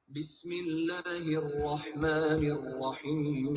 بسم اللہ الرحمن الرحیم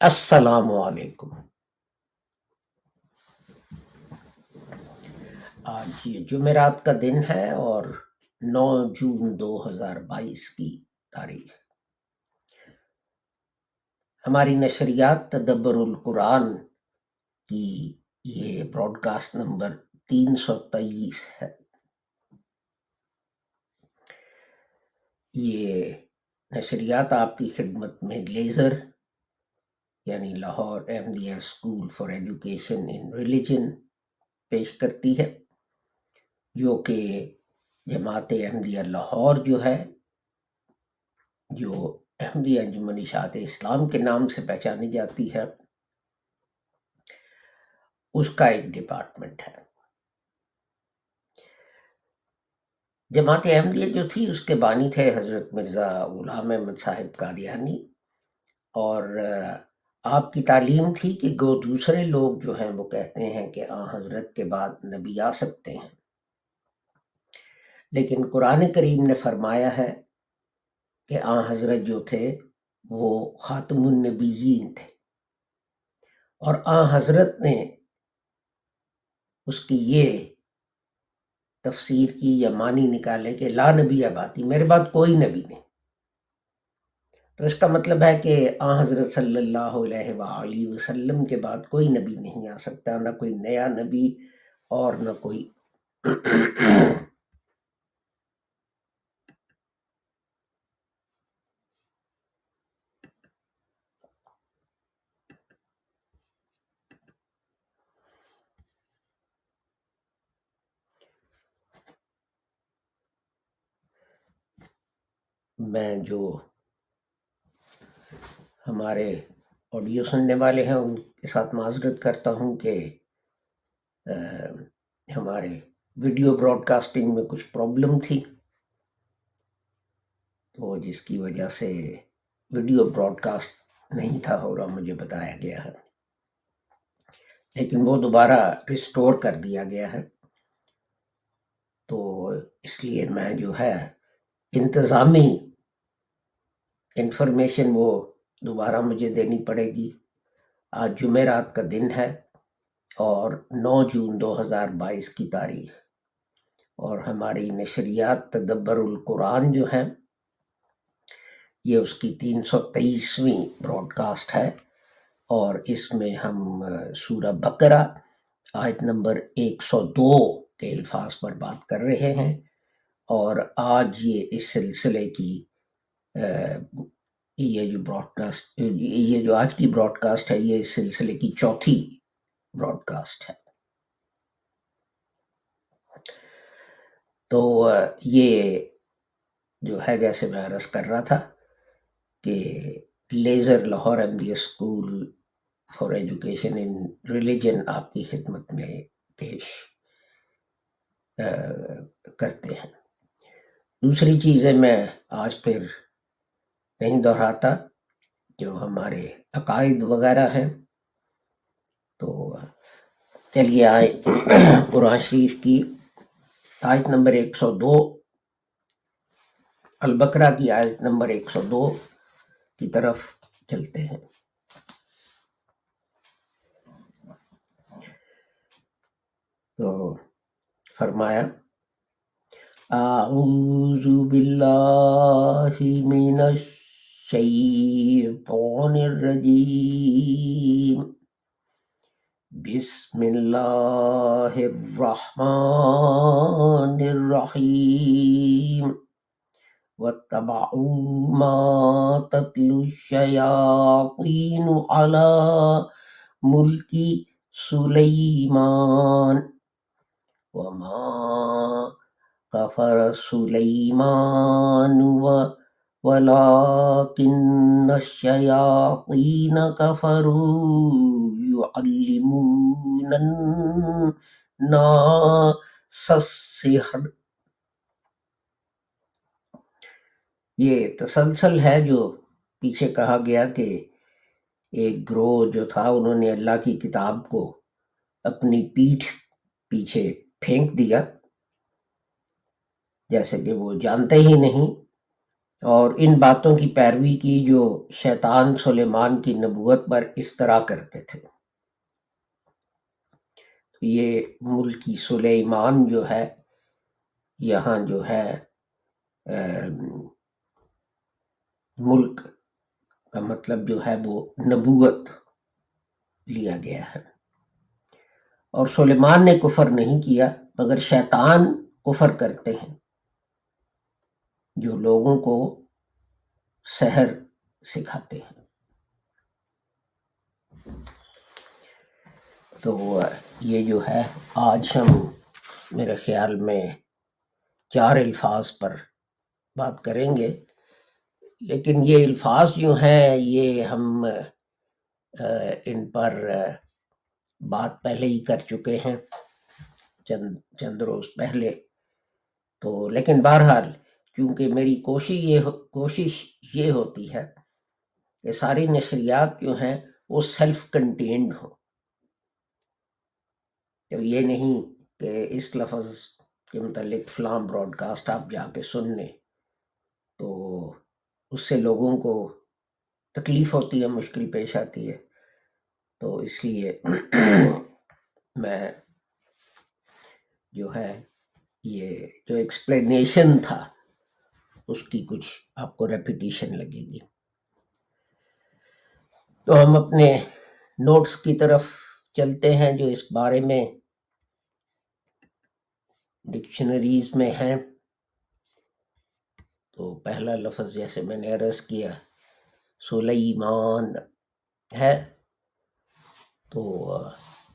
السلام علیکم۔ آج یہ جمعرات کا دن ہے اور 9 جون 2022 کی تاریخ۔ ہماری نشریات تدبر القرآن کی یہ براڈ کاسٹ نمبر 323 ہے۔ یہ نشریات آپ کی خدمت میں لیزر یعنی Lahore Ahmadiyya school for education in religion پیش کرتی ہے، جو کہ جماعت احمدیہ لاہور جو ہے، جو احمدیہ انجمن اشاعت اسلام کے نام سے پہچانی جاتی ہے، اس کا ایک ڈپارٹمنٹ ہے۔ جماعت احمدیہ جو تھی اس کے بانی تھے حضرت مرزا غلام احمد صاحب قادیانی، اور آپ کی تعلیم تھی کہ دوسرے لوگ جو ہیں وہ کہتے ہیں کہ حضرت کے بعد نبی آ سکتے ہیں، لیکن قرآن کریم نے فرمایا ہے کہ حضرت جو تھے وہ خاتم النبیین تھے، اور حضرت نے اس کی یہ تفسیر کی یا معنی نکالے کہ لا نبی بعدی، میرے بعد کوئی نبی نہیں۔ تو اس کا مطلب ہے کہ حضرت صلی اللہ علیہ وآلہ وسلم کے بعد کوئی نبی نہیں آ سکتا، نہ کوئی نیا نبی اور نہ کوئی میں جو ہمارے آڈیو سننے والے ہیں ان کے ساتھ معذرت کرتا ہوں کہ ہمارے ویڈیو براڈ کاسٹنگ میں کچھ پرابلم تھی، تو جس کی وجہ سے ویڈیو براڈ کاسٹ نہیں تھا ہو رہا، مجھے بتایا گیا ہے، لیکن وہ دوبارہ ریسٹور کر دیا گیا ہے۔ تو اس لیے میں جو ہے انتظامی انفارمیشن وہ دوبارہ مجھے دینی پڑے گی۔ آج جمعرات کا دن ہے اور 9 جون 2022 کی تاریخ، اور ہماری نشریات تدبر القرآن جو ہے یہ اس کی 323ویں براڈ کاسٹ ہے، اور اس میں ہم سورہ بقرہ آیت نمبر 102 کے الفاظ پر بات کر رہے ہیں، اور آج یہ اس سلسلے کی یہ جو براڈ کاسٹ، یہ جو آج کی براڈ کاسٹ ہے، یہ اس سلسلے کی چوتھی براڈ کاسٹ ہے۔ تو یہ جو ہے جیسے میں عرض کر رہا تھا کہ laser Lahore Ahmadiyya school for education in religion آپ کی خدمت میں پیش کرتے ہیں۔ دوسری چیزیں میں آج پھر نہیں دہراتا، جو ہمارے عقائد وغیرہ ہیں تو چلیے آئے قرآن شریف کی آیت نمبر 102، البقرہ کی آیت نمبر 102 کی طرف چلتے ہیں۔ تو فرمایا اعوذ باللہ من الشیطان الرجیم، بسم اللہ الرحمن الرحیم، واتبعوا ما تتلو الشیاطین علی ملک سلیمان وما کفر سلیمان ولكن الشیاطین کفروا يعلمون الناس السحر۔ یہ تسلسل ہے جو پیچھے کہا گیا کہ ایک گروہ جو تھا انہوں نے اللہ کی کتاب کو اپنی پیٹھ پیچھے پھینک دیا، جیسے کہ وہ جانتے ہی نہیں، اور ان باتوں کی پیروی کی جو شیطان سلیمان کی نبوت پر افترا کرتے تھے۔ یہ ملکی سلیمان جو ہے، یہاں جو ہے ملک کا مطلب جو ہے وہ نبوت لیا گیا ہے، اور سلیمان نے کفر نہیں کیا مگر شیطان کفر کرتے ہیں جو لوگوں کو سحر سکھاتے ہیں۔ تو یہ جو ہے آج ہم میرے خیال میں 4 الفاظ پر بات کریں گے، لیکن یہ الفاظ جو ہیں یہ ہم ان پر بات پہلے ہی کر چکے ہیں چند روز پہلے، تو لیکن بہرحال کیونکہ میری کوشش یہ ہوتی ہے کہ ساری نشریات جو ہیں وہ سیلف کنٹینڈ ہوں، تو یہ نہیں کہ اس لفظ کے متعلق فلاں براڈ کاسٹ آپ جا کے سن لیں تو اس سے لوگوں کو تکلیف ہوتی ہے، مشکل پیش آتی ہے، تو اس لیے میں جو ہے یہ جو ایکسپلینیشن تھا اس کی کچھ آپ کو ریپیٹیشن لگے گی۔ تو ہم اپنے نوٹس کی طرف چلتے ہیں جو اس بارے میں ڈکشنریز میں ہیں۔ تو پہلا لفظ جیسے میں نے عرض کیا سلیمان ہے، تو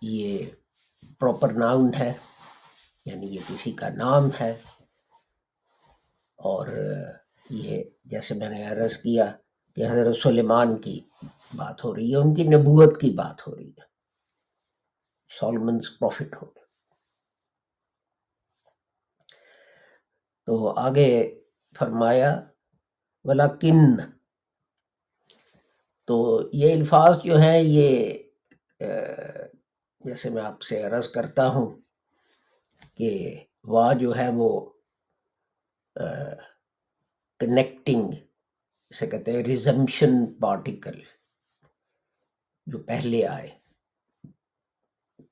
یہ پراپر ناؤن ہے، یعنی یہ کسی کا نام ہے، اور یہ جیسے میں نے عرض کیا کہ حضرت سلیمان کی بات ہو رہی ہے، ان کی نبوت کی بات ہو رہی ہے، سولمنز پروفٹ ہو۔ تو آگے فرمایا ولیکن، تو یہ الفاظ جو ہیں یہ جیسے میں آپ سے عرض کرتا ہوں کہ وا جو ہے وہ کنیکٹنگ اسے کہتے ہیں ریزمپشن پارٹیکل جو پہلے آئے،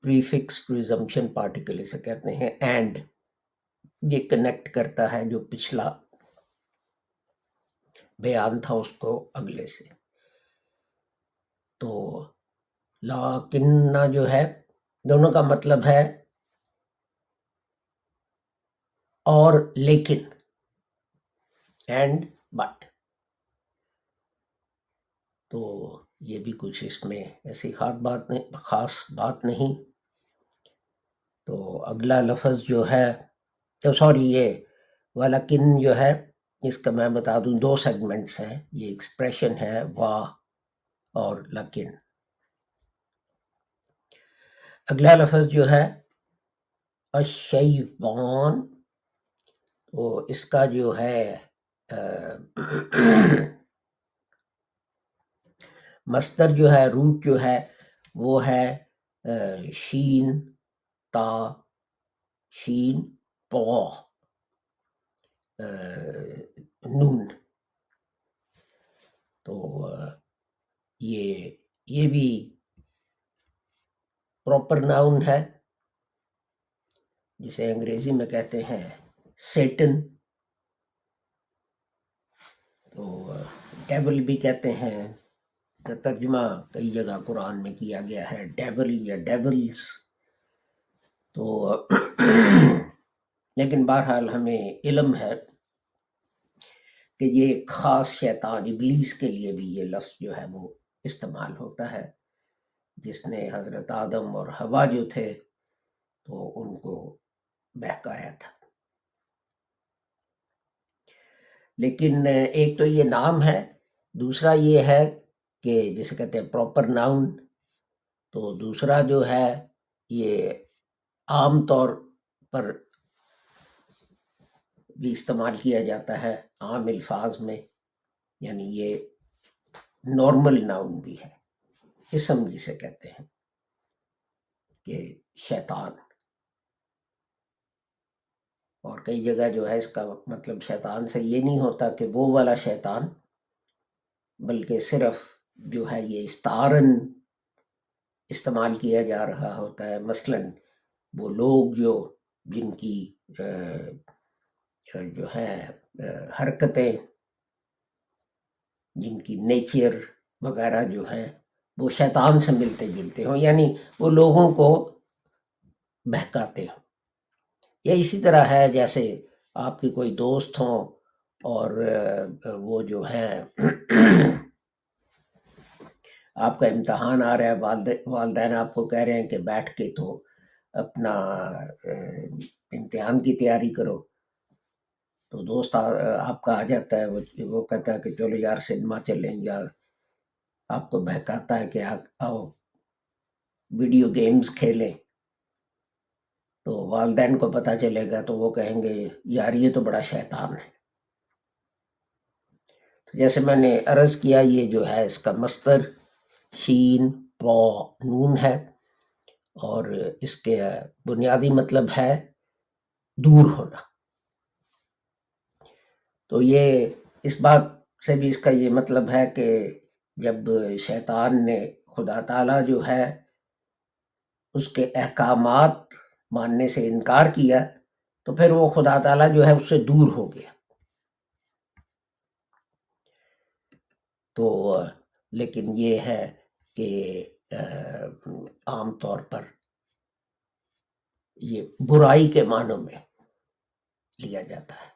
پریفکس ریزمپشن پارٹیکل اسے کہتے ہیں، اینڈ یہ کنیکٹ کرتا ہے جو پچھلا بیان تھا اس کو اگلے سے۔ تو لیکن جو ہے دونوں کا مطلب ہے اور لیکن، اینڈ بٹ، تو یہ بھی کچھ اس میں ایسی خاص بات نہیں۔ تو اگلا لفظ جو ہے تو سوری یہ ولیکن جو ہے اس کا میں بتا دوں 2 سیگمنٹس ہیں، یہ ایکسپریشن ہے وا اور لیکن۔ اگلا لفظ جو ہے الشیطان، تو اس کا جو ہے مصدر جو ہے، روٹ جو ہے وہ ہے شین تا شین پو نون. تو یہ بھی پراپر ناؤن ہے جسے انگریزی میں کہتے ہیں سیٹن. تو ڈیول بھی کہتے ہیں، کا ترجمہ کئی جگہ قرآن میں کیا گیا ہے ڈیول یا ڈیولز. تو لیکن بہرحال ہمیں علم ہے کہ یہ ایک خاص شیطان ابلیس کے لیے بھی یہ لفظ جو ہے وہ استعمال ہوتا ہے، جس نے حضرت آدم اور حوا جو تھے تو ان کو بہکایا تھا. لیکن ایک تو یہ نام ہے، دوسرا یہ ہے کہ جسے کہتے ہیں پراپر ناؤن. تو دوسرا جو ہے یہ عام طور پر بھی استعمال کیا جاتا ہے عام الفاظ میں، یعنی یہ نارمل ناؤن بھی ہے، اسم جسے کہتے ہیں کہ شیطان. اور کئی جگہ جو ہے اس کا مطلب شیطان سے یہ نہیں ہوتا کہ وہ والا شیطان، بلکہ صرف جو ہے یہ استعارن استعمال کیا جا رہا ہوتا ہے. مثلاً وہ لوگ جن کی جو ہے حرکتیں، جن کی نیچر وغیرہ جو ہے وہ شیطان سے ملتے جلتے ہوں، یعنی وہ لوگوں کو بہکاتے ہوں. یا اسی طرح ہے جیسے آپ کے کوئی دوست ہوں اور وہ جو ہے آپ کا امتحان آ رہا ہے، والدین آپ کو کہہ رہے ہیں کہ بیٹھ کے تو اپنا امتحان کی تیاری کرو. تو دوست آپ کا آ جاتا ہے، وہ کہتا ہے کہ چلو یار سنیما چلیں، یا آپ کو بہکاتا ہے کہ آؤ ویڈیو گیمز کھیلیں. تو والدین کو پتہ چلے گا تو وہ کہیں گے یار یہ تو بڑا شیطان ہے. جیسے میں نے عرض کیا یہ جو ہے اس کا مصدر شین پو نون ہے، اور اس کے بنیادی مطلب ہے دور ہونا. تو یہ اس بات سے بھی اس کا یہ مطلب ہے کہ جب شیطان نے خدا تعالیٰ جو ہے اس کے احکامات ماننے سے انکار کیا تو پھر وہ خدا تعالیٰ جو ہے اس سے دور ہو گیا. تو لیکن یہ ہے کہ عام طور پر یہ برائی کے معنوں میں لیا جاتا ہے.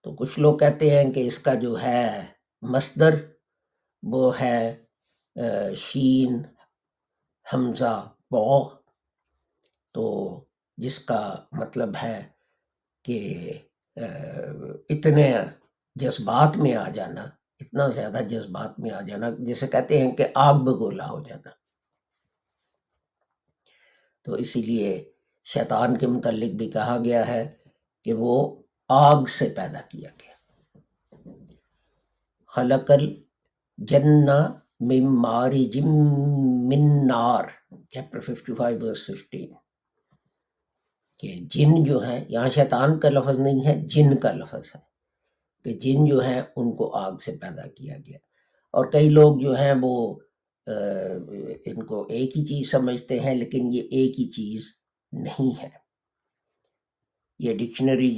تو کچھ لوگ کہتے ہیں کہ اس کا جو ہے مصدر وہ ہے شین حمزہ پو، تو جس کا مطلب ہے کہ اتنے جذبات میں آ جانا، اتنا زیادہ جذبات میں آ جانا، جسے کہتے ہیں کہ آگ بگولا ہو جانا. تو اسی لیے شیطان کے متعلق بھی کہا گیا ہے کہ وہ آگ سے پیدا کیا گیا. خلق الجنہ من مارج من نار، چیپٹر 55 verse 15. کہ جن جو ہیں، یہاں شیطان کا لفظ نہیں ہے، جن کا لفظ ہے، کہ جن جو ہیں ان کو آگ سے پیدا کیا گیا. اور کئی لوگ جو ہیں وہ ان کو ایک ہی چیز سمجھتے ہیں، لیکن یہ ایک ہی چیز نہیں ہے. یہ ڈکشنری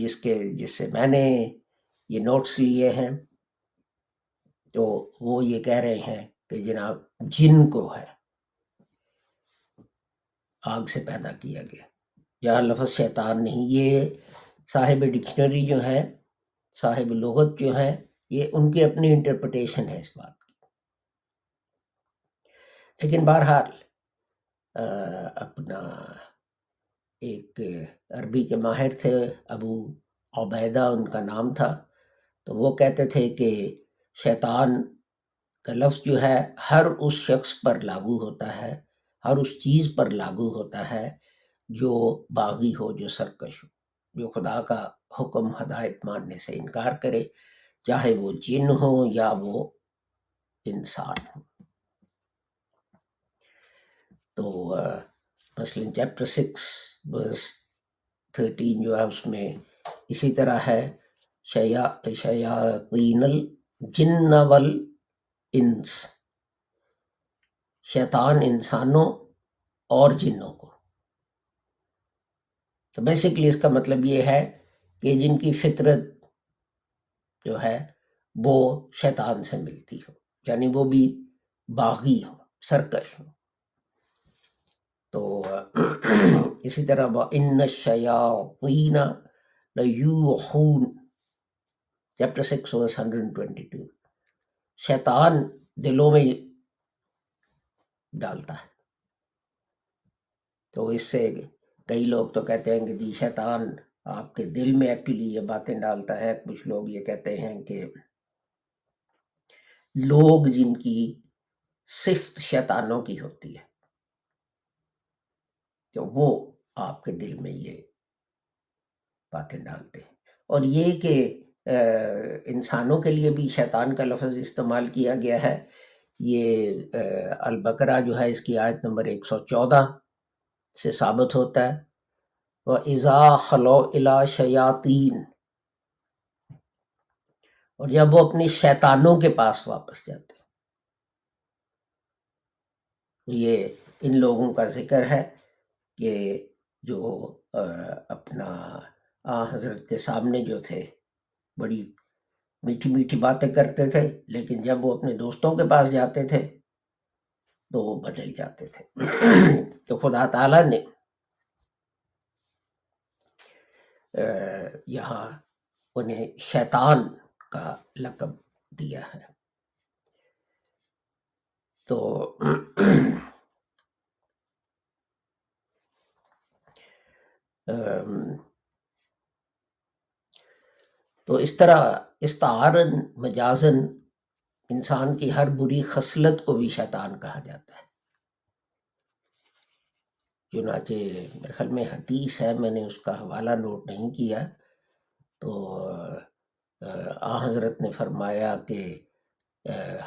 جس سے میں نے یہ نوٹس لیے ہیں تو وہ یہ کہہ رہے ہیں کہ جناب جن کو ہے آگ سے پیدا کیا گیا. یہاں لفظ شیطان نہیں، یہ صاحب ڈکشنری جو ہے، صاحب لغت جو ہے، یہ ان کی اپنی انٹرپریٹیشن ہے اس بات کی. لیکن بہرحال اپنا ایک عربی کے ماہر تھے، ابو عبیدہ ان کا نام تھا، تو وہ کہتے تھے کہ شیطان کا لفظ جو ہے ہر اس شخص پر لاگو ہوتا ہے، ہر اس چیز پر لاگو ہوتا ہے جو باغی ہو، جو سرکش ہو، جو خدا کا حکم ہدایت ماننے سے انکار کرے، چاہے وہ جن ہو یا وہ انسان ہو. تو مثلاً چیپٹر 6 verse 13 جو ہے اس میں اسی طرح ہے شیاطین الجن والانس، شیطان انسانوں اور جنوں کو. تو بیسکلی اس کا مطلب یہ ہے کہ جن کی فطرت جو ہے وہ شیطان سے ملتی ہو، یعنی وہ بھی باغی ہو، سرکش ہو. تو اسی طرح وَإِنَّ الشَّيَاطِينَ لَيُوحُونَ چیپٹر 6 verse 122، شیطان دلوں میں ڈالتا ہے. تو اس سے کئی لوگ تو کہتے ہیں کہ جی شیطان آپ کے دل میں ایکچولی یہ باتیں ڈالتا ہے. کچھ لوگ یہ کہتے ہیں کہ لوگ جن کی صفت شیطانوں کی ہوتی ہے تو وہ آپ کے دل میں یہ باتیں ڈالتے ہیں. اور یہ کہ انسانوں کے لیے بھی شیطان کا لفظ استعمال کیا گیا ہے، یہ البقرہ جو ہے اس کی آیت نمبر 114 سے ثابت ہوتا ہے. وَإِذَا خَلَوْا إِلَىٰ شَيَاطِينَ، اور جب وہ اپنی شیطانوں کے پاس واپس جاتے ہیں. یہ ان لوگوں کا ذکر ہے کہ جو اپنا حضرت کے سامنے جو تھے بڑی میٹھی میٹھی باتیں کرتے تھے، لیکن جب وہ اپنے دوستوں کے پاس جاتے تھے تو وہ بدل جاتے تھے. تو خدا تعالیٰ نے یہاں انہیں شیطان کا لقب دیا ہے. تو تو اس طرح استعارن مجازن انسان کی ہر بری خصلت کو بھی شیطان کہا جاتا ہے. چنانچہ میرے خیال میں حدیث ہے، میں نے اس کا حوالہ نوٹ نہیں کیا، تو حضرت نے فرمایا کہ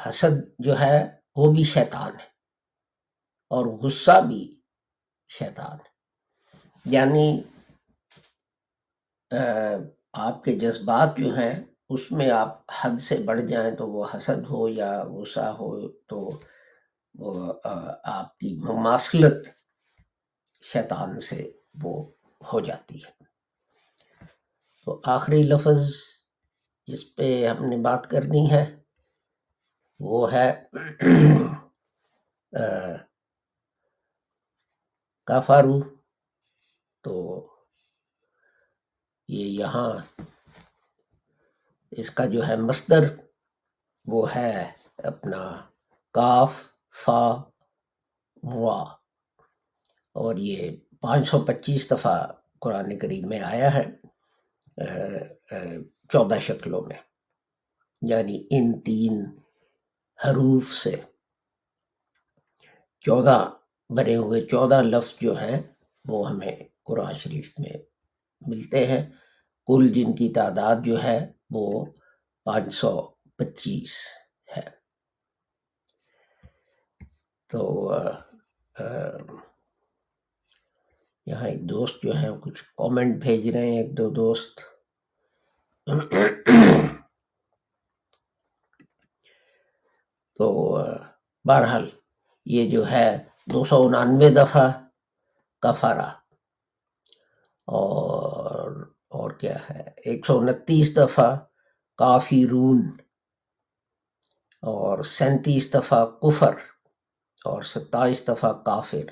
حسد جو ہے وہ بھی شیطان ہے اور غصہ بھی شیطان ہے. یعنی آپ کے جذبات جو ہیں اس میں آپ حد سے بڑھ جائیں تو وہ حسد ہو یا غصہ ہو تو وہ آپ کی مماثلت شیطان سے وہ ہو جاتی ہے. تو آخری لفظ جس پہ ہم نے بات کرنی ہے وہ ہے کفارو. تو یہ یہاں اس کا جو ہے مصدر وہ ہے اپنا کاف فا وا، اور یہ 525 دفعہ قرآن کریم میں آیا ہے 14 شکلوں میں. یعنی ان 3 حروف سے 14 بنے ہوئے 14 لفظ جو ہیں وہ ہمیں قرآن شریف میں ملتے ہیں. کل جن کی تعداد جو ہے وہ 525 ہے. تو یہاں ایک دوست جو ہیں کچھ کامنٹ بھیج رہے ہیں، ایک دو دوست. تو بہرحال یہ جو ہے 299 دفعہ کفارہ، اور کیا ہے 129 دفعہ کافرون، اور 37 دفعہ کفر، اور 27 دفعہ کافر،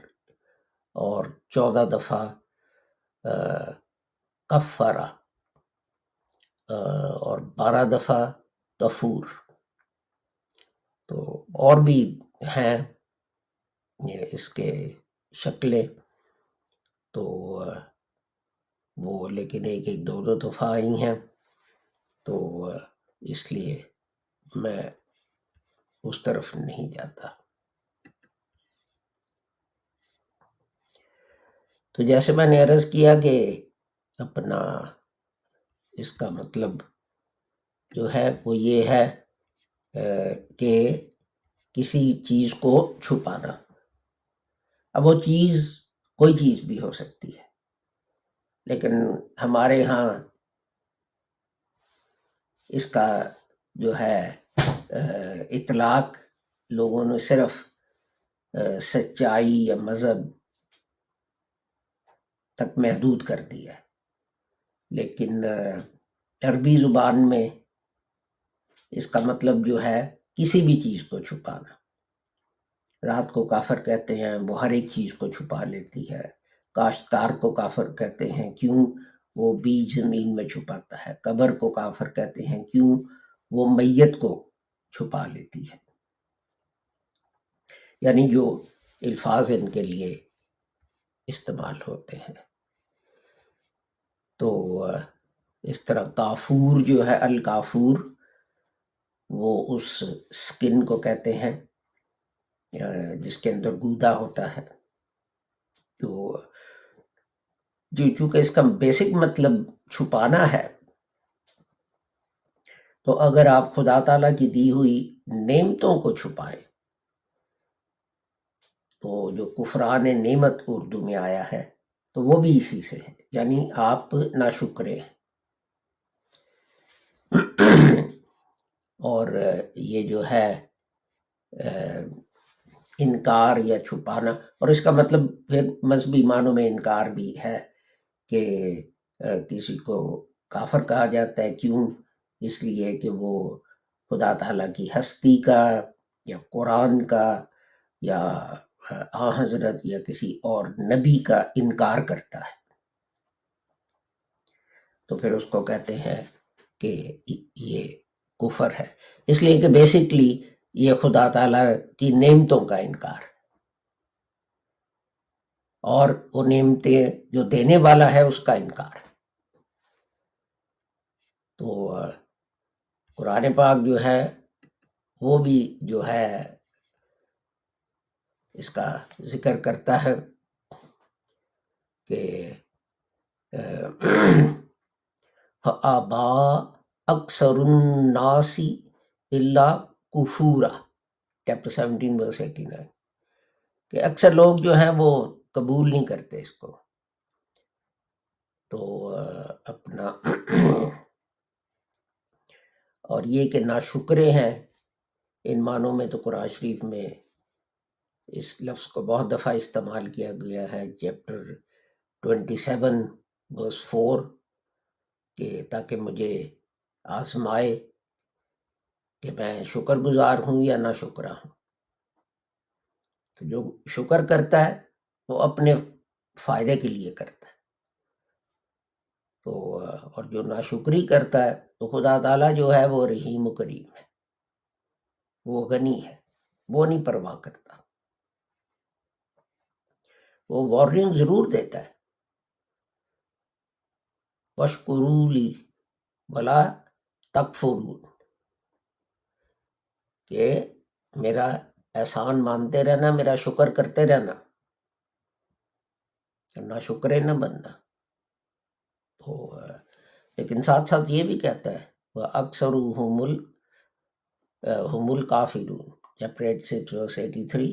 اور 14 دفعہ کفرہ، اور 12 دفعہ غفور. تو اور بھی ہیں اس کے شکلیں، تو وہ لیکن ایک ایک دو دو دفعہ آئی ہیں، تو اس لیے میں اس طرف نہیں جاتا. تو جیسے میں نے عرض کیا کہ اپنا اس کا مطلب جو ہے وہ یہ ہے کہ کسی چیز کو چھپانا. اب وہ چیز کوئی چیز بھی ہو سکتی ہے، لیکن ہمارے ہاں اس کا جو ہے اطلاق لوگوں نے صرف سچائی یا مذہب تک محدود کر دیا ہے، لیکن عربی زبان میں اس کا مطلب جو ہے کسی بھی چیز کو چھپانا۔ رات کو کافر کہتے ہیں، وہ ہر ایک چیز کو چھپا لیتی ہے۔ کاشتکار کو کافر کہتے ہیں، کیوں؟ وہ بیج زمین میں چھپاتا ہے۔ قبر کو کافر کہتے ہیں، کیوں؟ وہ میت کو چھپا لیتی ہے۔ یعنی جو الفاظ ان کے لیے استعمال ہوتے ہیں، تو اس طرح کافور جو ہے، الکافور، وہ اس سکن کو کہتے ہیں جس کے اندر گودا ہوتا ہے۔ تو جو چونکہ اس کا بیسک مطلب چھپانا ہے، تو اگر آپ خدا تعالیٰ کی دی ہوئی نعمتوں کو چھپائیں، تو جو کفران نعمت اردو میں آیا ہے تو وہ بھی اسی سے ہے، یعنی آپ ناشکرے ہیں۔ اور یہ جو ہے انکار یا چھپانا، اور اس کا مطلب پھر مذہبی معنوں میں انکار بھی ہے کہ کسی کو کافر کہا جاتا ہے، کیوں؟ اس لیے کہ وہ خدا تعالیٰ کی ہستی کا یا قرآن کا یا حضرت یا کسی اور نبی کا انکار کرتا ہے، تو پھر اس کو کہتے ہیں کہ یہ کفر ہے۔ اس لیے کہ بیسکلی یہ خدا تعالیٰ کی نعمتوں کا انکار، اور وہ نعمتیں جو دینے والا ہے اس کا انکار۔ تو قرآن پاک جو ہے وہ بھی جو ہے اس کا ذکر کرتا ہے کہ آبا اکثر الناس الا کفورا، چیپٹر 17 verse 89، کہ اکثر لوگ جو ہیں وہ قبول نہیں کرتے اس کو۔ تو اپنا اور یہ کہ ناشکرے ہیں، ان معنوں میں تو قرآن شریف میں اس لفظ کو بہت دفعہ استعمال کیا گیا ہے۔ چیپٹر 27 verse 4، کہ تاکہ مجھے آزمائے کہ میں شکر گزار ہوں یا نہ شکرا ہوں۔ تو جو شکر کرتا ہے وہ اپنے فائدے کے لیے کرتا ہے، تو اور جو ناشکری کرتا ہے تو خدا تعالیٰ جو ہے وہ رحیم و کریم ہے، وہ غنی ہے، وہ نہیں پرواہ کرتا۔ وہ وارننگ ضرور دیتا ہے، وَاشْكُرُوا لِي وَلَا تَكْفُرُونَ، کہ میرا احسان مانتے رہنا، میرا شکر کرتے رہنا، نہ شکرے نہ بننا۔ تو لیکن ساتھ ساتھ یہ بھی کہتا ہے وَأَكْثَرُهُمُ الْكَافِرُونَ، چیپٹر 86 verse 83،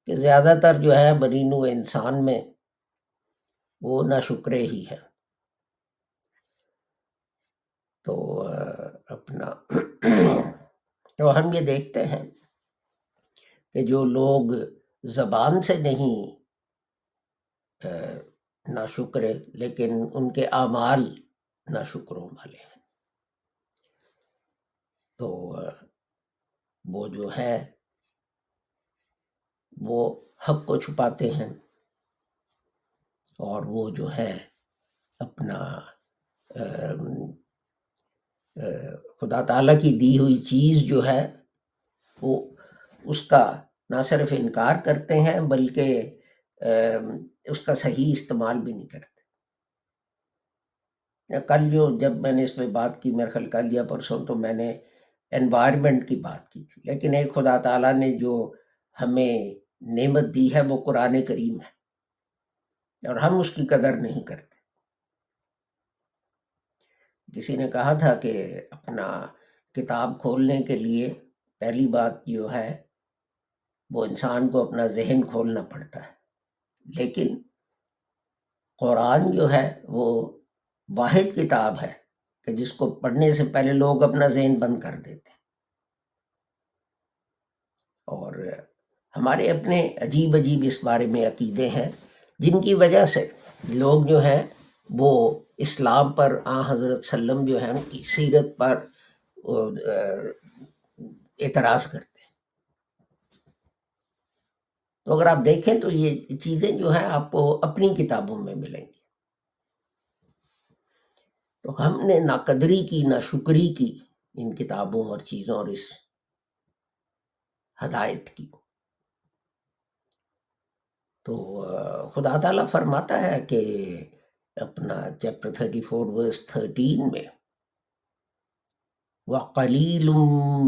کہ زیادہ تر جو ہے بنی نوع انسان میں وہ ناشکرے ہی ہے۔ تو اپنا تو ہم یہ دیکھتے ہیں کہ جو لوگ زبان سے نہیں ناشکرے، لیکن ان کے اعمال ناشکروں والے ہیں، تو وہ جو ہے وہ حق کو چھپاتے ہیں، اور وہ جو ہے اپنا خدا تعالیٰ کی دی ہوئی چیز جو ہے وہ اس کا نہ صرف انکار کرتے ہیں بلکہ اس کا صحیح استعمال بھی نہیں کرتے۔ کل جب میں نے اس پہ بات کی، میرے خیال کل یا پرسوں، تو میں نے انوائرمنٹ کی بات کی تھی، لیکن ایک خدا تعالیٰ نے جو ہمیں نعمت دی ہے وہ قرآن کریم ہے، اور ہم اس کی قدر نہیں کرتے۔ کسی نے کہا تھا کہ اپنا کتاب کھولنے کے لیے پہلی بات جو ہے وہ انسان کو اپنا ذہن کھولنا پڑتا ہے، لیکن قرآن جو ہے وہ واحد کتاب ہے کہ جس کو پڑھنے سے پہلے لوگ اپنا ذہن بند کر دیتے ہیں، اور ہمارے اپنے عجیب عجیب اس بارے میں عقیدے ہیں جن کی وجہ سے لوگ جو ہیں وہ اسلام پر حضرت سلم جو ہے ان کی سیرت پر اعتراض کرتے ہیں۔ تو اگر آپ دیکھیں تو یہ چیزیں جو ہیں آپ کو اپنی کتابوں میں ملیں گی۔ تو ہم نے نہ قدری کی نہ شکری کی ان کتابوں اور چیزوں اور اس ہدایت کی۔ تو خدا تعالیٰ فرماتا ہے کہ اپنا چیپٹر 34 ورس 13 میں وَقَلِيلٌ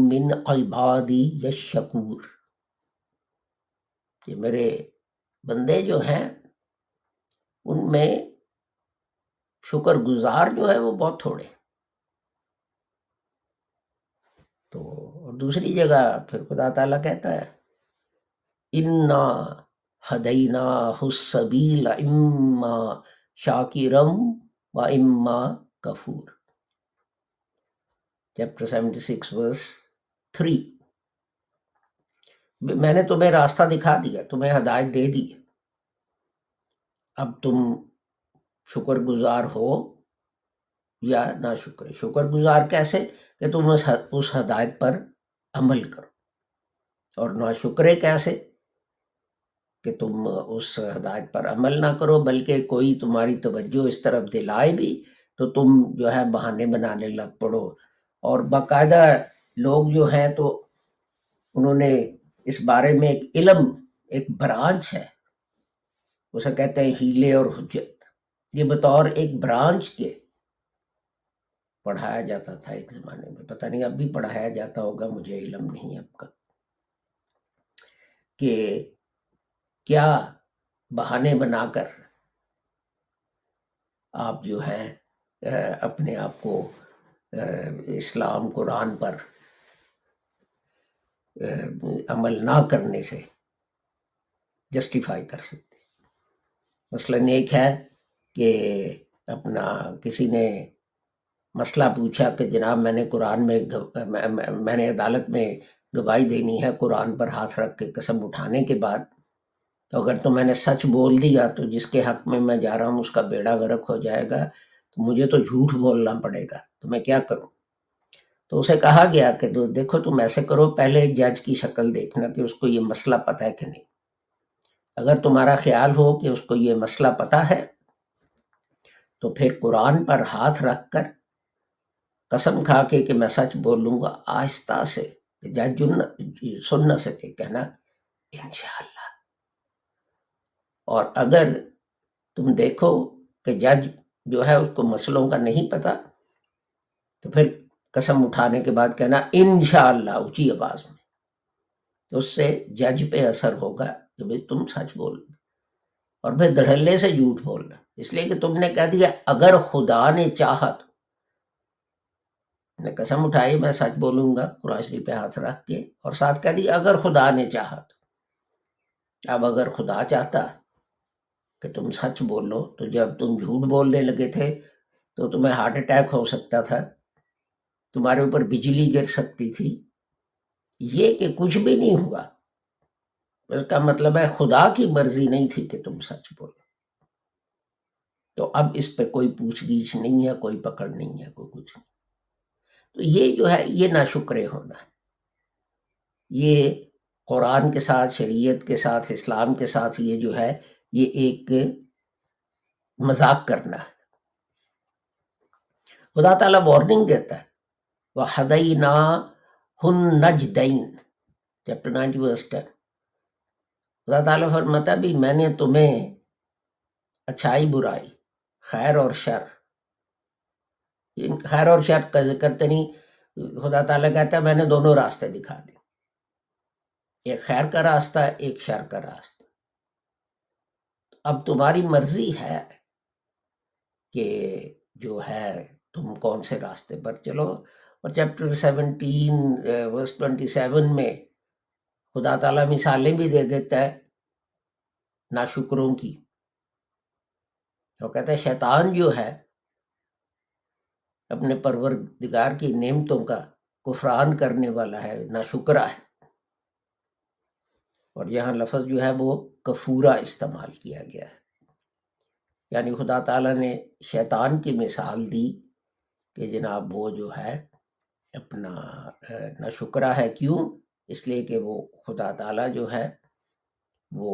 مِّنْ عِبَادِيَ الشَّكُورُ، کہ میرے بندے جو ہیں ان میں شکر گزار جو ہے وہ بہت تھوڑے۔ تو دوسری جگہ پھر خدا تعالیٰ کہتا ہے اِنَّا هَدَيْنَاهُ السَّبِيلَ إِمَّا شَاكِرًا وَإِمَّا كَفُورًا، چیپٹر 76 ورس 3۔ میں نے تمہیں راستہ دکھا دیا، تمہیں ہدایت دے دی، اب تم شکر گزار ہو یا نہ شکر۔ شکر گزار کیسے؟ کہ تم اس ہدایت پر عمل کرو، اور نہ شکرے کیسے؟ کہ تم اس ہدایت پر عمل نہ کرو بلکہ کوئی تمہاری توجہ اس طرف دلائے بھی تو تم جو ہے بہانے بنانے لگ پڑو۔ اور باقاعدہ لوگ جو ہیں تو انہوں نے اس بارے میں ایک علم، ایک برانچ ہے، اسے کہتے ہیں ہیلے اور حجت، یہ بطور ایک برانچ کے پڑھایا جاتا تھا ایک زمانے میں، پتہ نہیں اب بھی پڑھایا جاتا ہوگا، مجھے علم نہیں اب کا، کہ کیا بہانے بنا کر آپ جو ہیں اپنے آپ کو اسلام قرآن پر عمل نہ کرنے سے جسٹیفائی کر سکتے۔ مثلاً ایک ہے کہ اپنا کسی نے مسئلہ پوچھا کہ جناب میں نے قرآن میں نے عدالت میں گواہی دینی ہے قرآن پر ہاتھ رکھ کے قسم اٹھانے کے بعد، تو اگر تو میں نے سچ بول دیا تو جس کے حق میں جا رہا ہوں اس کا بیڑا غرق ہو جائے گا، تو مجھے تو جھوٹ بولنا پڑے گا، تو میں کیا کروں؟ تو اسے کہا گیا کہ دیکھو تم ایسے کرو، پہلے جج کی شکل دیکھنا کہ اس کو یہ مسئلہ پتہ ہے کہ نہیں۔ اگر تمہارا خیال ہو کہ اس کو یہ مسئلہ پتہ ہے تو پھر قرآن پر ہاتھ رکھ کر قسم کھا کے کہ میں سچ بولوں گا، آہستہ سے، جج سن نہ سکے، کہنا انشاءاللہ۔ اور اگر تم دیکھو کہ جج جو ہے اس کو مسئلوں کا نہیں پتا تو پھر قسم اٹھانے کے بعد کہنا انشاءاللہ اونچی آواز میں، تو اس سے جج پہ اثر ہوگا کہ بھئی تم سچ بول رہے، اور پھر دھڑلے سے جھوٹ بول رہے، اس لیے کہ تم نے کہہ دیا اگر خدا نے چاہا تو، نے قسم اٹھائی میں سچ بولوں گا قرآن شریف پہ ہاتھ رکھ کے، اور ساتھ کہہ دیا اگر خدا نے چاہا تو۔ اب اگر خدا چاہتا کہ تم سچ بولو تو جب تم جھوٹ بولنے لگے تھے تو تمہیں ہارٹ اٹیک ہو سکتا تھا، تمہارے اوپر بجلی گر سکتی تھی، یہ کہ کچھ بھی نہیں ہوا، اس کا مطلب ہے خدا کی مرضی نہیں تھی کہ تم سچ بولو۔ تو اب اس پہ کوئی پوچھ گچھ نہیں ہے، کوئی پکڑ نہیں ہے، کوئی کچھ نہیں۔ تو یہ جو ہے یہ ناشکرے ہونا ہے، یہ قرآن کے ساتھ، شریعت کے ساتھ، اسلام کے ساتھ یہ جو ہے یہ ایک مذاق کرنا ہے۔ خدا تعالیٰ وارننگ دیتا ہے وَهَدَيْنَاهُ النَّجْدَيْنِ، چیپٹر 90 ورس 10۔ خدا تعالیٰ فرماتا بھی میں نے تمہیں اچھائی برائی، خیر اور شر، خیر اور شر کا ذکر تو نہیں، خدا تعالیٰ کہتا ہے میں نے دونوں راستے دکھا دی، ایک خیر کا راستہ ہے، ایک شر کا راستہ۔ اب تمہاری مرضی ہے کہ جو ہے تم کون سے راستے پر چلو۔ اور چیپٹر 17 ورس 27 میں خدا تعالیٰ مثالیں بھی دے دیتا ہے ناشکروں کی. وہ کہتا ہے شیطان جو ہے اپنے پروردگار کی نعمتوں کا کفران کرنے والا ہے، ناشکرا ہے. اور یہاں لفظ جو ہے وہ کفورا استعمال کیا گیا ہے، یعنی خدا تعالیٰ نے شیطان کی مثال دی کہ جناب وہ جو ہے اپنا ناشکرا ہے. کیوں؟ اس لیے کہ وہ خدا تعالیٰ جو ہے وہ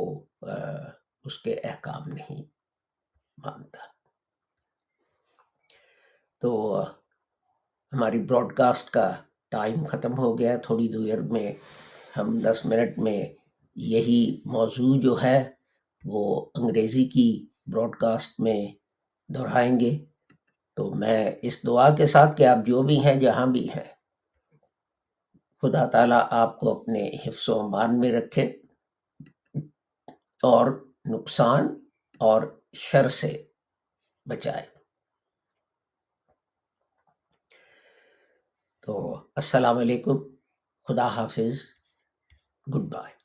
اس کے احکام نہیں مانتا. تو ہماری براڈ کاسٹ کا ٹائم ختم ہو گیا. تھوڑی دیر میں ہم 10 منٹ میں یہی موضوع جو ہے وہ انگریزی کی براڈ کاسٹ میں دہرائیں گے. تو میں اس دعا کے ساتھ کہ آپ جو بھی ہیں جہاں بھی ہیں، خدا تعالیٰ آپ کو اپنے حفظ و امان میں رکھے اور نقصان اور شر سے بچائے. تو السلام علیکم، خدا حافظ، گڈ بائے.